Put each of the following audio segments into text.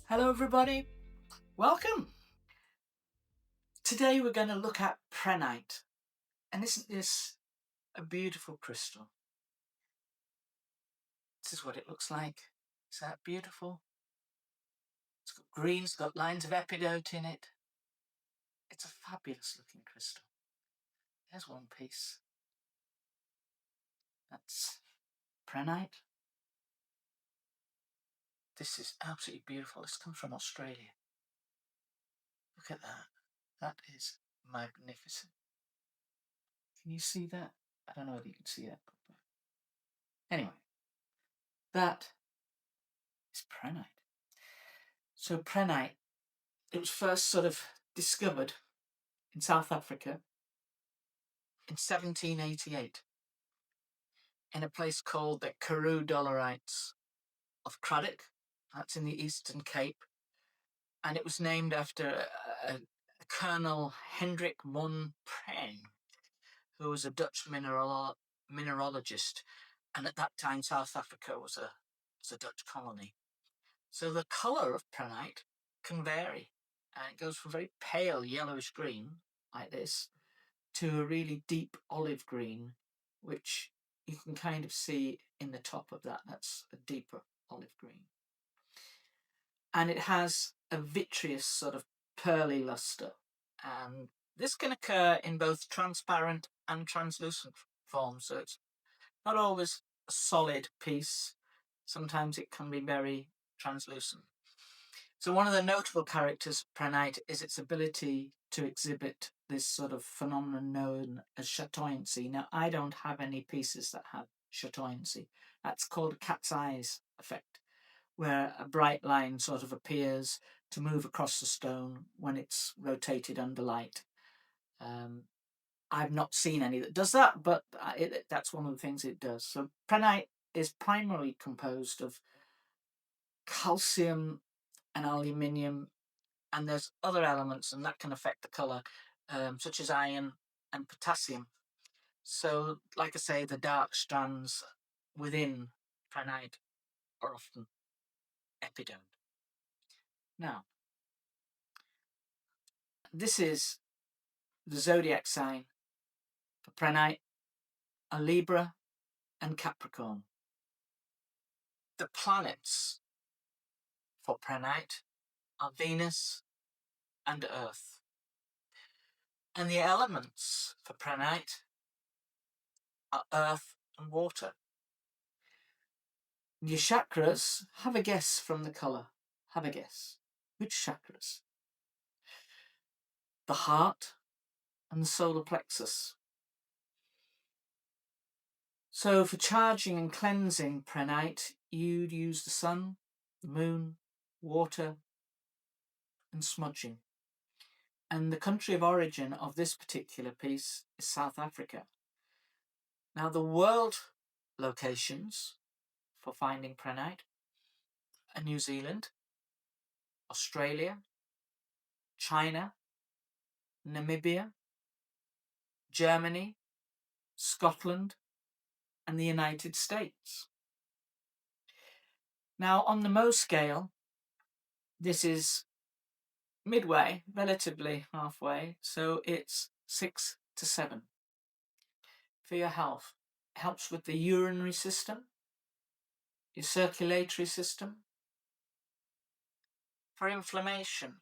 Hello everybody, welcome. Today we're going to look at Prehnite, and isn't this a beautiful crystal? This is what it looks like. Is that beautiful? It's got green, it's got lines of epidote in it. It's a fabulous looking crystal. There's one piece. That's Prehnite. This is absolutely beautiful. This comes from Australia. Look at that. That is magnificent. Can you see that? I don't know whether you can see that. Anyway, that is Prehnite. So Prehnite, it was first sort of discovered in South Africa in 1788 in a place called the Karoo Dolerites of Cradock. That's in the Eastern Cape. And it was named after a Colonel Hendrik von Prehn, who was a Dutch mineralogist. And at that time, South Africa was a Dutch colony. So the colour of Prehnite can vary. And it goes from very pale yellowish green, like this, to a really deep olive green, which you can kind of see in the top of that. That's a deeper olive green. And it has a vitreous sort of pearly luster. And this can occur in both transparent and translucent forms. So it's not always a solid piece. Sometimes it can be very translucent. So one of the notable characters of Prehnite is its ability to exhibit this sort of phenomenon known as chatoyancy. Now, I don't have any pieces that have chatoyancy. That's called a cat's eyes effect, where a bright line sort of appears to move across the stone when it's rotated under light. I've not seen any that does that, but that's one of the things it does. So Prehnite is primarily composed of calcium and aluminium, and there's other elements, and that can affect the colour, such as iron and potassium. So, like I say, the dark strands within Prehnite are often epidote. Now, this is the zodiac sign for Prehnite, a Libra and Capricorn. The planets for Prehnite are Venus and Earth. And the elements for Prehnite are earth and water. Your chakras, have a guess from the colour. Have a guess. Which chakras? The heart and the solar plexus. So for charging and cleansing Prehnite, you'd use the sun, the moon, water, and smudging. And the country of origin of this particular piece is South Africa. Now, the world locations for finding Prehnite are New Zealand, Australia, China, Namibia, Germany, Scotland, and the United States. Now, on the Mohs scale, this is midway, relatively halfway, so it's 6 to 7. For your health, it helps with the urinary system, your circulatory system, for inflammation,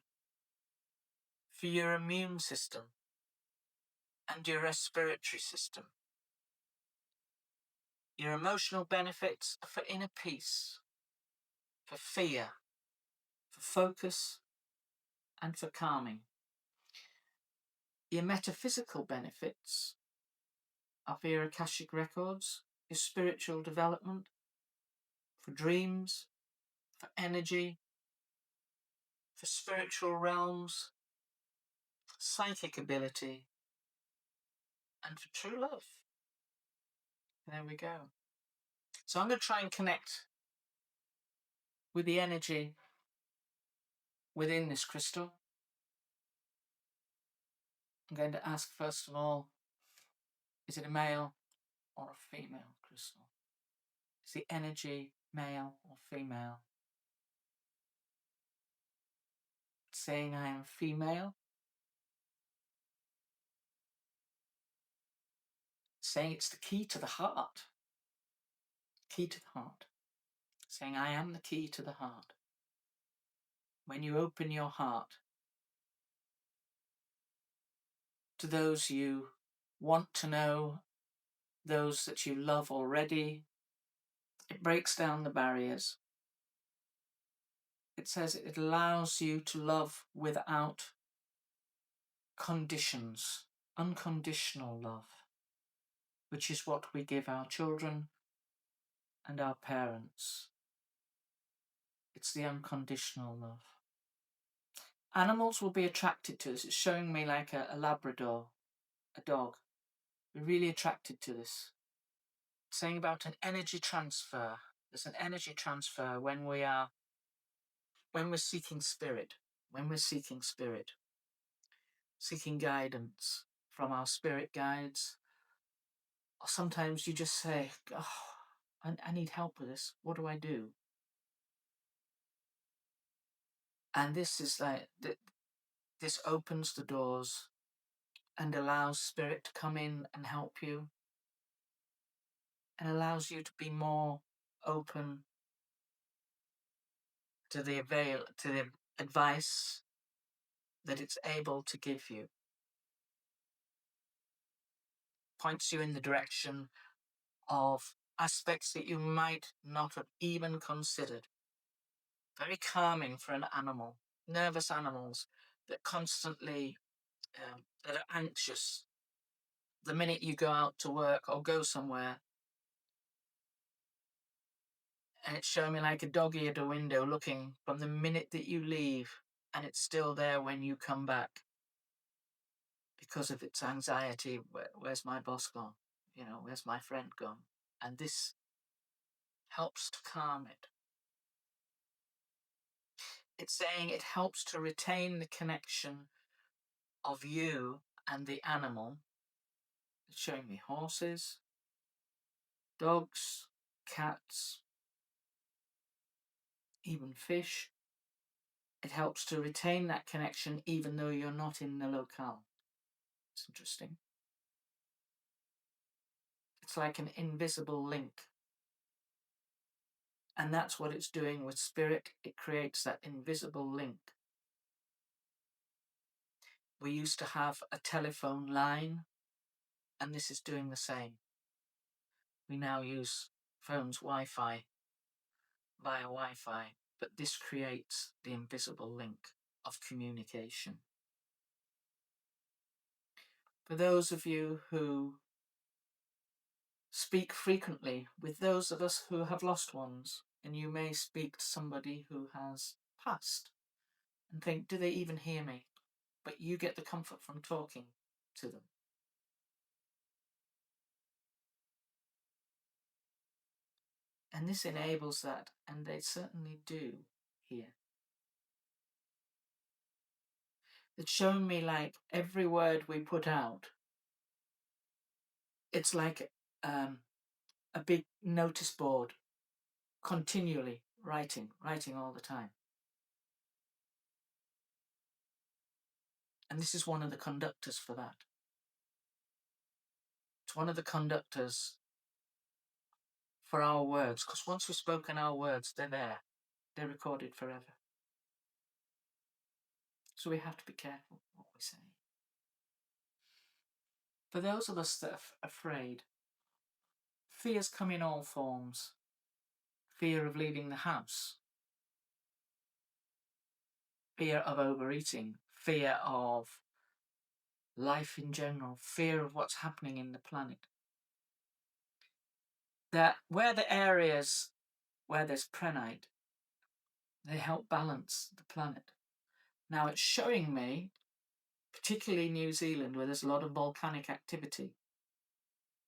for your immune system, and your respiratory system. Your emotional benefits are for inner peace, for fear, for focus, and for calming. Your metaphysical benefits are for your Akashic records, your spiritual development, for dreams, for energy, for spiritual realms, psychic ability, and for true love. There we go. So I'm going to try and connect with the energy within this crystal. I'm going to ask first of all, is it a male or a female crystal? Is the energy male or female? saying I am female, saying it's the key to the heart. Key to the heart. Saying I am the key to the heart. When you open your heart to those you want to know, those that you love already, it breaks down the barriers. It says it allows you to love without conditions, unconditional love, which is what we give our children and our parents. It's the unconditional love. Animals will be attracted to this. It's showing me like a Labrador, a dog. We're really attracted to this. It's saying about an energy transfer. There's an energy transfer when we're seeking spirit, seeking guidance from our spirit guides. Or sometimes you just say, oh, I need help with this. What do I do? And this is like, this opens the doors and allows spirit to come in and help you, and allows you to be more open to the advice that it's able to give you. Points you in the direction of aspects that you might not have even considered. Very calming for an animal. Nervous animals that constantly that are anxious. The minute you go out to work or go somewhere, and it's showing me like a doggy at a window looking from the minute that you leave, and it's still there when you come back because of its anxiety. Where's my boss gone? Where's my friend gone? And this helps to calm it. It's saying it helps to retain the connection of you and the animal. It's showing me horses, dogs, cats, even fish. It helps to retain that connection even though you're not in the locale. It's interesting. It's like an invisible link. And that's what it's doing with spirit. It creates that invisible link. We used to have a telephone line, and this is doing the same. We now use phones via Wi-Fi, but this creates the invisible link of communication. For those of you who speak frequently with those of us who have lost ones, and you may speak to somebody who has passed and think, do they even hear me? But you get the comfort from talking to them. And this enables that, and they certainly do hear. It's shown me like every word we put out, it's like a big notice board, continually writing all the time. And this is one of the conductors for that. It's one of the conductors for our words, because once we've spoken our words, they're there. They're recorded forever. So we have to be careful what we say. For those of us that are afraid, fears come in all forms. Fear of leaving the house, fear of overeating, fear of life in general, fear of what's happening in the planet. That where the areas where there's prehnite, they help balance the planet. Now it's showing me, particularly New Zealand, where there's a lot of volcanic activity.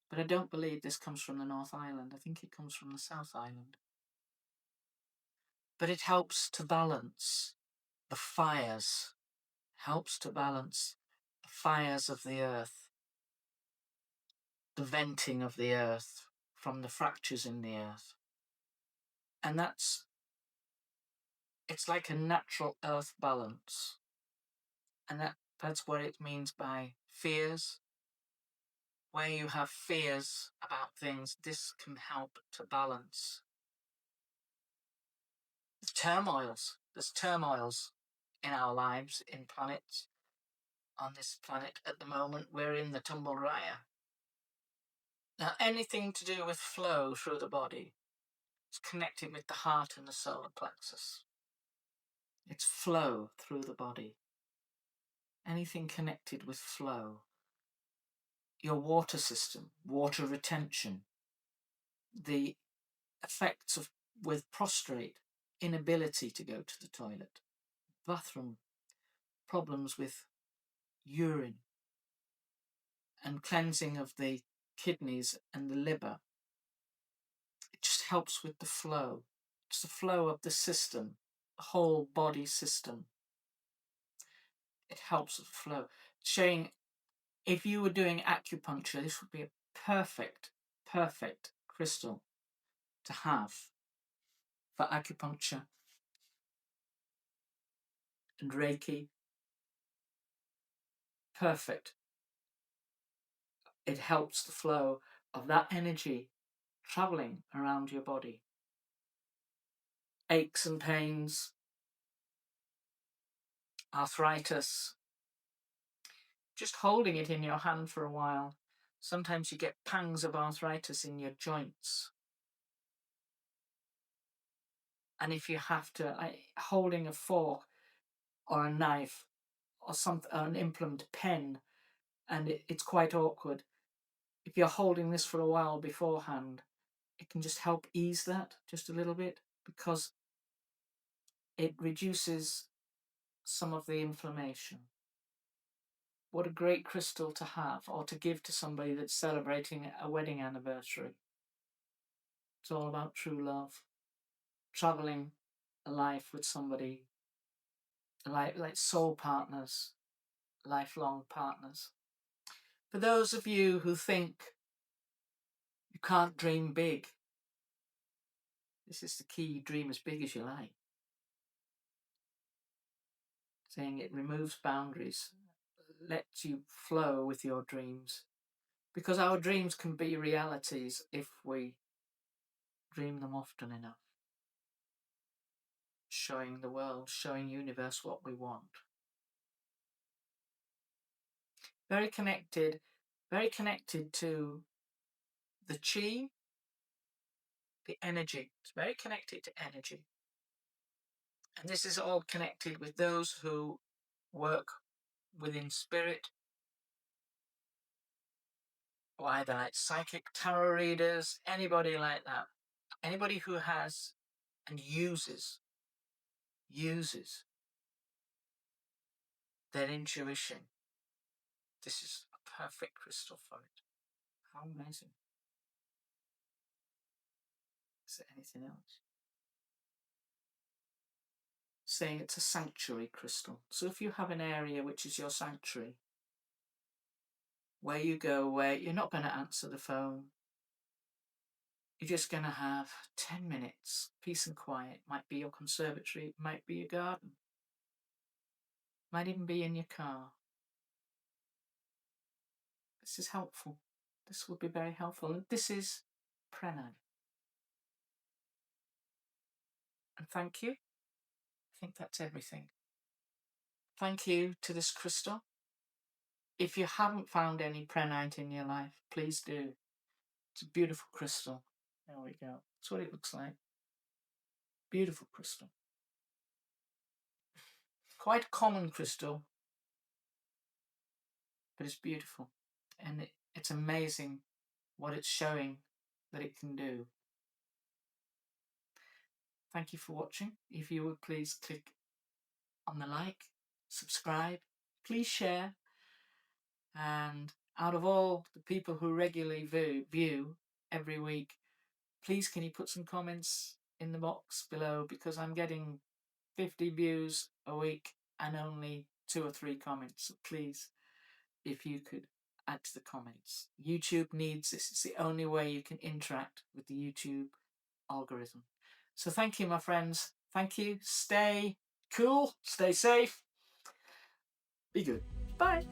But I don't believe this comes from the North Island. I think it comes from the South Island. But it helps to balance the fires, helps to balance the fires of the earth, the venting of the earth from the fractures in the earth. And it's like a natural earth balance. And that's what it means by fears. Where you have fears about things, this can help to balance. There's turmoils in our lives, in planets. On this planet at the moment, we're in the tumble raya. Now, anything to do with flow through the body is connected with the heart and the solar plexus. It's flow through the body. Anything connected with flow. Your water system, water retention, the effects of with prostrate, inability to go to the toilet, bathroom, problems with urine and cleansing of the kidneys and the liver. It just helps with the flow. It's the flow of the system, the whole body system. It helps with flow. Showing if you were doing acupuncture, this would be a perfect crystal to have for acupuncture and Reiki. Perfect. It helps the flow of that energy traveling around your body. Aches and pains, arthritis, just holding it in your hand for a while. Sometimes you get pangs of arthritis in your joints. And if you have to, holding a fork or a knife or something, or an implement pen, and it's quite awkward. If you're holding this for a while beforehand, it can just help ease that just a little bit, because it reduces some of the inflammation. What a great crystal to have or to give to somebody that's celebrating a wedding anniversary. It's all about true love, traveling a life with somebody, like soul partners, lifelong partners. For those of you who think you can't dream big, this is the key. Dream as big as you like. Saying it removes boundaries, lets you flow with your dreams, because our dreams can be realities if we dream them often enough. Showing the world, showing universe what we want. Very connected to the chi, the energy. It's very connected to energy. And this is all connected with those who work within spirit, or either like psychic tarot readers, anybody like that. Anybody who has and uses their intuition. This is a perfect crystal for it. How amazing. Is there anything else? Saying it's a sanctuary crystal. So if you have an area which is your sanctuary, where you go, where you're not going to answer the phone, you're just going to have 10 minutes, peace and quiet. Might be your conservatory, it might be your garden, might even be in your car. This is helpful. This would be very helpful. And this is Prehnite. And thank you. I think that's everything. Thank you to this crystal. If you haven't found any Prehnite in your life, please do. It's a beautiful crystal. There we go. That's what it looks like. Beautiful crystal. Quite a common crystal, but it's beautiful. And it's amazing what it's showing that it can do. Thank you for watching. If you would please click on the like, subscribe, please share. And out of all the people who regularly view every week, please can you put some comments in the box below, because I'm getting 50 views a week and only 2 or 3 comments. So please, if you could add to the comments. YouTube needs this. It's the only way you can interact with the YouTube algorithm. So thank you, my friends. Thank you. Stay cool. Stay safe. Be good. Bye.